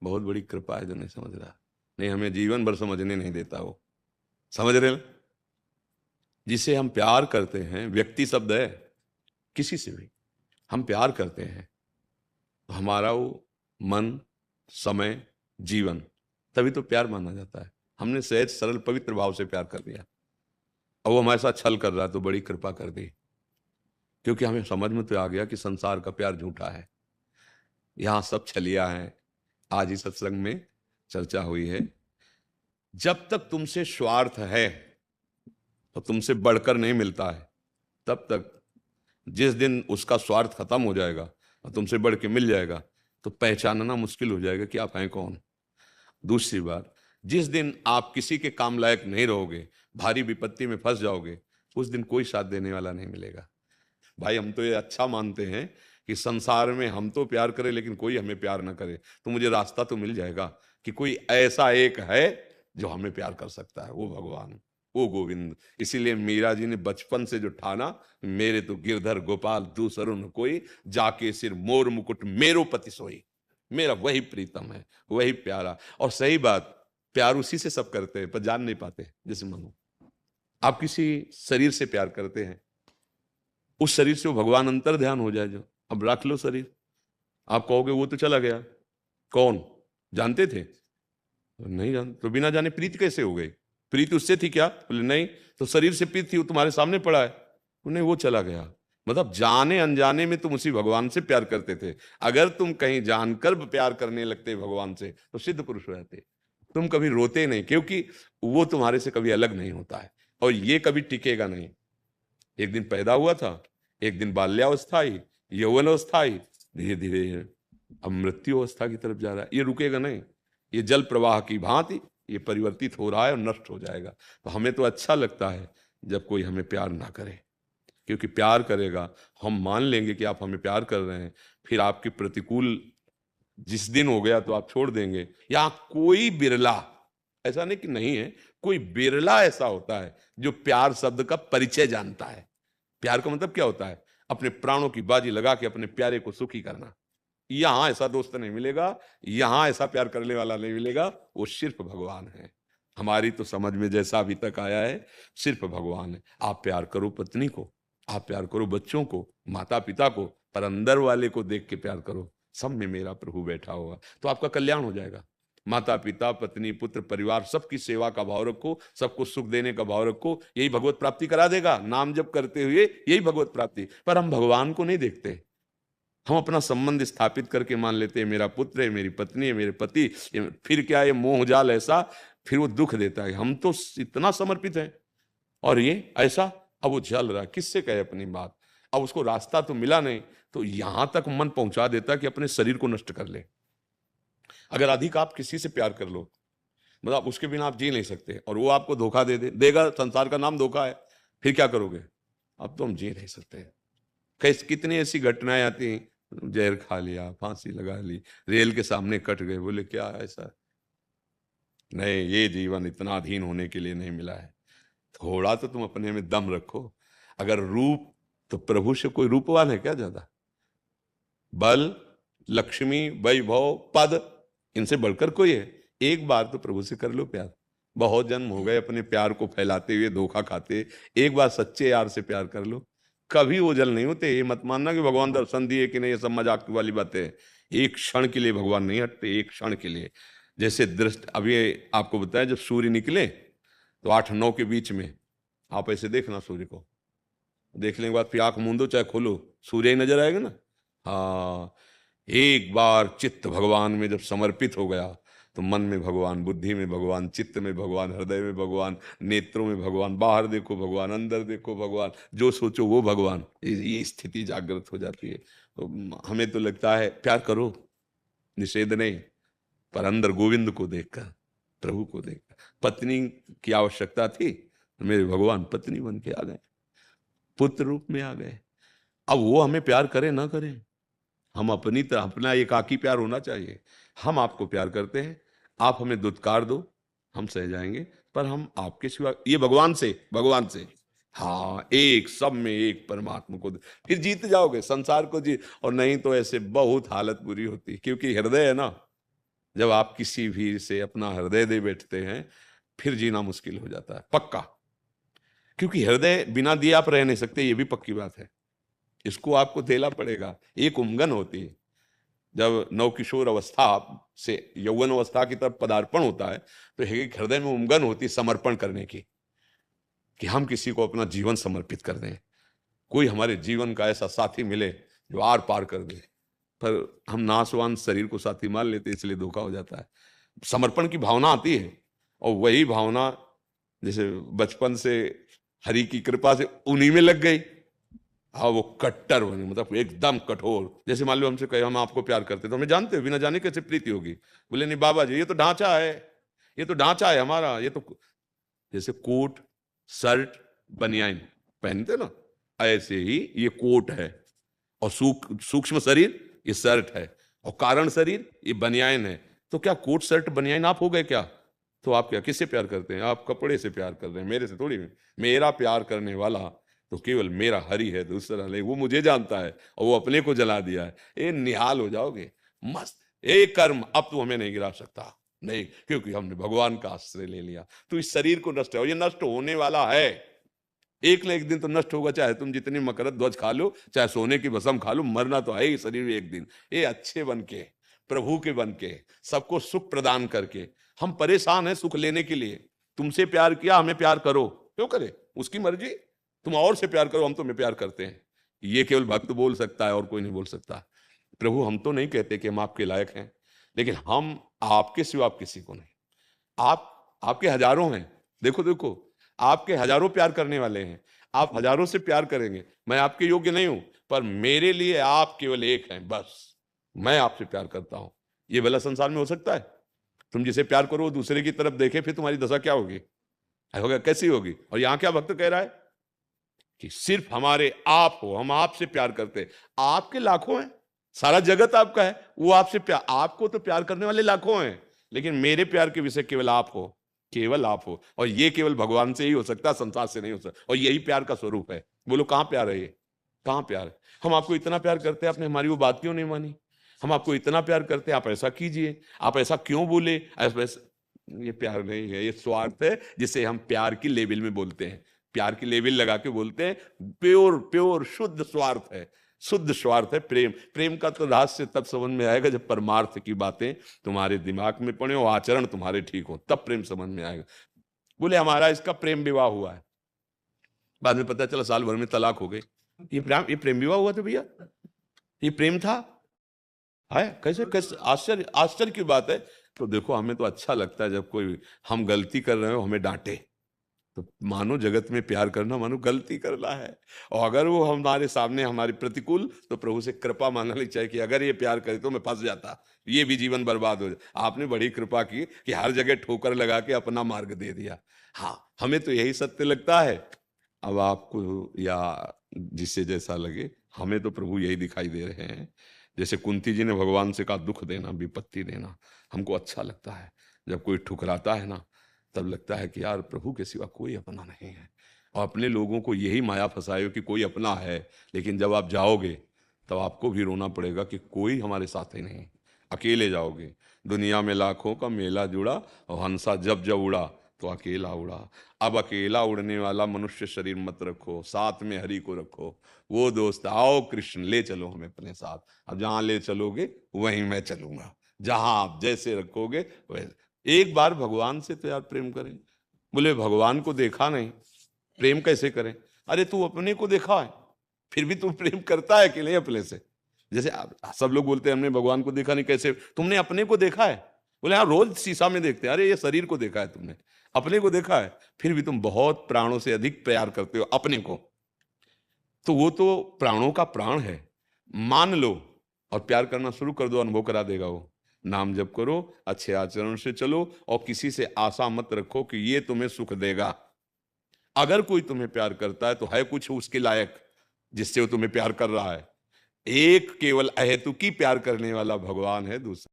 बहुत बड़ी कृपा है जो नहीं समझ रहा। नहीं, हमें जीवन भर समझने नहीं देता वो। समझ रहे ना? जिसे हम प्यार करते हैं, व्यक्ति शब्द है, किसी से भी हम प्यार करते हैं, तो हमारा वो मन, समय, जीवन, तभी तो प्यार माना जाता है। हमने सहज सरल पवित्र भाव से प्यार कर दिया, और वो हमारे साथ छल कर रहा है तो बड़ी कृपा कर दी। क्योंकि हमें समझ में तो आ गया कि संसार का प्यार झूठा है, यहां सब छलिया है। आज ही सत्संग में चर्चा हुई है, जब तक तुमसे स्वार्थ है तो तुमसे बढ़कर नहीं मिलता है, तब तक। जिस दिन उसका स्वार्थ खत्म हो जाएगा और तुमसे बढ़ के मिल जाएगा, तो पहचानना मुश्किल हो जाएगा कि आप हैं कौन। दूसरी बात, जिस दिन आप किसी के काम लायक नहीं रहोगे, भारी विपत्ति में फंस जाओगे, उस दिन कोई साथ देने वाला नहीं मिलेगा। भाई, हम तो ये अच्छा मानते हैं कि संसार में हम तो प्यार करें, लेकिन कोई हमें प्यार ना करे, तो मुझे रास्ता तो मिल जाएगा कि कोई ऐसा एक है जो हमें प्यार कर सकता है, वो भगवान, वो गोविंद। इसीलिए मीरा जी ने बचपन से जो ठाना, मेरे तो गिरधर गोपाल दूसरों न कोई, जाके सिर मोर मुकुट मेरो पति सोई। मेरा वही प्रीतम है, वही प्यारा। और सही बात, प्यार उसी से सब करते हैं पर जान नहीं पाते। जैसे मानो आप किसी शरीर से प्यार करते हैं, उस शरीर से वो भगवान अंतर ध्यान हो जाए जो, अब रख लो शरीर। आप कहोगे वो तो चला गया, कौन? जानते थे? तो नहीं जान, तो बिना जाने प्रीत कैसे हो गई? प्रीत उससे थी क्या? बोले नहीं। तो शरीर से प्रीत थी, वो तुम्हारे सामने पड़ा है। तो नहीं, वो चला गया। मतलब जाने अनजाने में तुम उसी भगवान से प्यार करते थे। अगर तुम कहीं जानकर प्यार करने लगते भगवान से, तो सिद्ध पुरुष हो जाते। तुम कभी रोते नहीं, क्योंकि वो तुम्हारे से कभी अलग नहीं होता है, और ये कभी टिकेगा नहीं। एक दिन पैदा हुआ था, एक दिन बाल्यावस्था आई, यौवनावस्था आई, धीरे धीरे अब मृत्यु अवस्था की तरफ जा रहा है। ये रुकेगा नहीं, ये जल प्रवाह की भांति ये परिवर्तित हो रहा है और नष्ट हो जाएगा। तो हमें तो अच्छा लगता है जब कोई हमें प्यार ना करे, क्योंकि प्यार करेगा, हम मान लेंगे कि आप हमें प्यार कर रहे हैं, फिर आपकी प्रतिकूल जिस दिन हो गया तो आप छोड़ देंगे। या कोई बिरला, ऐसा नहीं कि नहीं है, कोई बिरला ऐसा होता है जो प्यार शब्द का परिचय जानता है। प्यार का मतलब क्या होता है? अपने प्राणों की बाजी लगा के अपने प्यारे को सुखी करना। यहां ऐसा दोस्त नहीं मिलेगा, यहां ऐसा प्यार करने वाला नहीं मिलेगा, वो सिर्फ भगवान है। हमारी तो समझ में जैसा अभी तक आया है, सिर्फ भगवान है। आप प्यार करो पत्नी को, आप प्यार करो बच्चों को, माता पिता को, पर अंदर वाले को देख के प्यार करो, सब में मेरा प्रभु बैठा होगा, तो आपका कल्याण हो जाएगा। माता पिता, पत्नी, पुत्र, परिवार, सबकी सेवा का भाव रखो, सबको सुख देने का भाव रखो, यही भगवत प्राप्ति करा देगा। नाम जप करते हुए यही भगवत प्राप्ति। पर हम भगवान को नहीं देखते, हम अपना संबंध स्थापित करके मान लेते हैं मेरा पुत्र है, मेरी पत्नी है, मेरे पति। फिर क्या, ये मोह जाल ऐसा, फिर वो दुख देता है। हम तो इतना समर्पित हैं, और ये ऐसा, अब वो जल रहा है, किससे कहे अपनी बात? अब उसको रास्ता तो मिला नहीं, तो यहां तक मन पहुंचा देता कि अपने शरीर को नष्ट कर ले। अगर अधिक आप किसी से प्यार कर लो, मतलब उसके बिना आप जी नहीं सकते, और वो आपको धोखा देगा, संसार का नाम धोखा है, फिर क्या करोगे? अब तो हम जी नहीं सकते। कैसे, कितनी ऐसी घटनाएं आती हैं, जहर खा लिया, फांसी लगा ली, रेल के सामने कट गए, बोले क्या ऐसा? नहीं, ये जीवन इतना अधीन होने के लिए नहीं मिला है। थोड़ा तो तुम अपने में दम रखो। अगर रूप, तो प्रभु से कोई रूपवान है क्या ज्यादा? बल, लक्ष्मी, वैभव, पद, इनसे बढ़कर कोई है? एक बार तो प्रभु से कर लो प्यार। बहुत जन्म हो गए अपने प्यार को फैलाते हुए, धोखा खाते। एक बार सच्चे यार से प्यार कर लो, कभी ओझल नहीं होते। ये मत मानना कि भगवान दर्शन दिए कि नहीं, ये सब मजाक वाली बातें है। एक क्षण के लिए भगवान नहीं हटते, एक क्षण के लिए। जैसे दृष्ट, अभी आपको बताया, जब सूर्य निकले तो 8-9 के बीच में आप ऐसे देखना सूर्य को, देखने के बाद फिर आंख मूंदो चाहे खोलो, सूर्य ही नजर आएगा ना। हाँ, एक बार चित्त भगवान में जब समर्पित हो गया, तो मन में भगवान, बुद्धि में भगवान, चित्त में भगवान, हृदय में भगवान, नेत्रों में भगवान, बाहर देखो भगवान, अंदर देखो भगवान, जो सोचो वो भगवान। ये स्थिति जागृत हो जाती है। तो हमें तो लगता है प्यार करो, निषेध नहीं, पर अंदर गोविंद को देखकर, प्रभु को देखकर। पत्नी की आवश्यकता थी, तो मेरे भगवान पत्नी बन के आ गए, पुत्र रूप में आ गए। अब वो हमें प्यार करें ना करें, हम अपनी तरह, अपना एकाकी प्यार होना चाहिए। हम आपको प्यार करते हैं, आप हमें दुत्कार दो, हम सह जाएंगे, पर हम आपके सिवा, ये भगवान से, भगवान से, हाँ, एक, सब में एक परमात्मा को फिर जीत जाओगे संसार को, जी। और नहीं तो ऐसे बहुत हालत बुरी होती, क्योंकि हृदय है ना, जब आप किसी भी से अपना हृदय दे बैठते हैं, फिर जीना मुश्किल हो जाता है, पक्का। क्योंकि हृदय बिना दिए आप रह नहीं सकते, ये भी पक्की बात है। इसको आपको देना पड़ेगा। एक उमंगन होती है, जब नवकिशोर अवस्था से यौवन अवस्था की तरफ पदार्पण होता है, तो एक हृदय में उमंगन होती है समर्पण करने की, कि हम किसी को अपना जीवन समर्पित कर दें। कोई हमारे जीवन का ऐसा साथी मिले जो आर पार कर दे। पर हम नाशवान शरीर को साथी मान लेते, इसलिए धोखा हो जाता है। समर्पण की भावना आती है, और वही भावना जैसे बचपन से हरि की कृपा से उन्हीं में लग गई। हाँ, वो कट्टर बने, मतलब एकदम कठोर। जैसे मान लो हमसे कहे हम आपको प्यार करते, तो हमें जानते हो बिना जाने कैसे प्रीति होगी। बोले नहीं बाबा जी, ये तो ढांचा है, ये तो ढांचा है हमारा, ये तो जैसे कोट शर्ट बनियान पहनते ना, ऐसे ही ये कोट है, और सूक्ष्म शरीर ये शर्ट है, और कारण शरीर ये बनियान है। तो क्या कोट शर्ट बनियान आप हो गए क्या? तो आप क्या किससे प्यार करते हैं? आप कपड़े से प्यार कर रहे हैं, मेरे से थोड़ी। मेरा प्यार करने वाला तो केवल मेरा हरि है, दूसरा नहीं। वो मुझे जानता है और वो अपने को जला दिया है। ये निहाल हो जाओगे, मस्त। एक कर्म अब तू हमें नहीं गिरा सकता, नहीं, क्योंकि हमने भगवान का आश्रय ले लिया। तो इस शरीर को नष्ट है, और ये नष्ट होने वाला है। एक न एक दिन तो नष्ट होगा, चाहे तुम जितनी मकरत ध्वज खा लो, चाहे सोने की भस्म खा लो, मरना तो है ही शरीर में एक दिन। ये अच्छे बन के, प्रभु के बन के, सबको सुख प्रदान करके, हम परेशान हैं सुख लेने के लिए। तुमसे प्यार किया, हमें प्यार करो, क्यों करे? उसकी मर्जी। तुम और से प्यार करो, हम तुम्हें प्यार करते हैं। ये केवल भक्त बोल सकता है, और कोई नहीं बोल सकता। प्रभु हम तो नहीं कहते कि हम आपके लायक हैं, लेकिन हम आपके सिवा आप किसी को नहीं। आपके हजारों हैं, देखो देखो, आपके हजारों प्यार करने वाले हैं, आप हजारों से प्यार करेंगे। मैं आपके योग्य नहीं हूं, पर मेरे लिए आप केवल एक हैं, बस। मैं आपसे प्यार करता हूं। ये भला संसार में हो सकता है? तुम जिसे प्यार करो वो दूसरे की तरफ देखे, फिर तुम्हारी दशा क्या होगी? होगा कैसी होगी? और यहां क्या भक्त कह रहा है कि सिर्फ हमारे आप हो, हम आपसे प्यार करते हैं। आपके लाखों हैं, सारा जगत आपका है, वो आपसे प्यार, आपको तो प्यार करने वाले लाखों हैं, लेकिन मेरे प्यार के विषय केवल आप हो, केवल आप हो। और ये केवल भगवान से ही हो सकता है, संसार से नहीं हो सकता। और यही प्यार का स्वरूप है। बोलो कहां प्यार है? ये कहां प्यार है? हम आपको इतना प्यार करते हैं, आपने हमारी वो बात क्यों नहीं मानी? हम आपको इतना प्यार करते हैं, आप ऐसा कीजिए, आप ऐसा क्यों बोले? ऐसा ये प्यार नहीं है, ये स्वार्थ है, जिसे हम प्यार की लेवल में बोलते हैं। प्यार की लेवल लगा के बोलते हैं। प्योर प्योर शुद्ध स्वार्थ है, शुद्ध स्वार्थ है प्रेम। प्रेम का तो रहस्य तब समझ में आएगा जब परमार्थ की बातें तुम्हारे दिमाग में पड़े और आचरण तुम्हारे ठीक हो, तब प्रेम समझ में आएगा। बोले हमारा इसका प्रेम विवाह हुआ है, बाद में पता चला साल भर में तलाक हो गई। ये प्रेम विवाह हुआ था भैया? ये प्रेम था? है कैसे कैसे? आश्चर्य आश्चर्य की बात है। तो देखो, हमें तो अच्छा लगता है जब कोई हम गलती कर रहे हो हमें डांटे, तो मानो जगत में प्यार करना मानो गलती करना है। और अगर वो हमारे सामने हमारे प्रतिकूल, तो प्रभु से कृपा मांगनी चाहिए कि अगर ये प्यार करे तो मैं फंस जाता, ये भी जीवन बर्बाद हो जाए। आपने बड़ी कृपा की कि हर जगह ठोकर लगा के अपना मार्ग दे दिया। हाँ, हमें तो यही सत्य लगता है। अब आपको या जिससे जैसा लगे, हमें तो प्रभु यही दिखाई दे रहे हैं। जैसे कुंती जी ने भगवान से कहा, दुख देना, विपत्ति देना हमको अच्छा लगता है। जब कोई ठुकराता है ना, तब लगता है कि यार प्रभु के सिवा कोई अपना नहीं है। और अपने लोगों को यही माया फंसाए हो कि कोई अपना है, लेकिन जब आप जाओगे तब आपको भी रोना पड़ेगा कि कोई हमारे साथ ही नहीं, अकेले जाओगे। दुनिया में लाखों का मेला जुड़ा, और हंसा जब जब उड़ा तो अकेला उड़ा। अब अकेला उड़ने वाला मनुष्य शरीर मत रखो, साथ में हरि को रखो। वो दोस्त आओ कृष्ण ले चलो हमें अपने साथ। अब जहां ले चलोगे वहीं मैं चलूंगा, जहां आप जैसे रखोगे वैसे। एक बार भगवान से तो यार प्रेम करें। बोले भगवान को देखा नहीं, प्रेम कैसे करें? अरे तू अपने को देखा है, फिर भी तू प्रेम करता है कि नहीं अपने से? जैसे सब लोग बोलते हैं हमने भगवान को देखा नहीं, कैसे? तुमने अपने को देखा है? बोले हाँ, रोज शीशा में देखते हैं। अरे ये शरीर को देखा है तुमने, अपने को देखा है? फिर भी तुम बहुत प्राणों से अधिक प्यार करते हो अपने को। तो वो तो प्राणों का प्राण है, मान लो और प्यार करना शुरू कर दो, अनुभव करा देगा वो। नाम जप करो, अच्छे आचरण से चलो, और किसी से आशा मत रखो कि ये तुम्हें सुख देगा। अगर कोई तुम्हें प्यार करता है तो है कुछ उसके लायक जिससे वो तुम्हें प्यार कर रहा है। एक केवल अहेतुकी प्यार करने वाला भगवान है, दूसरा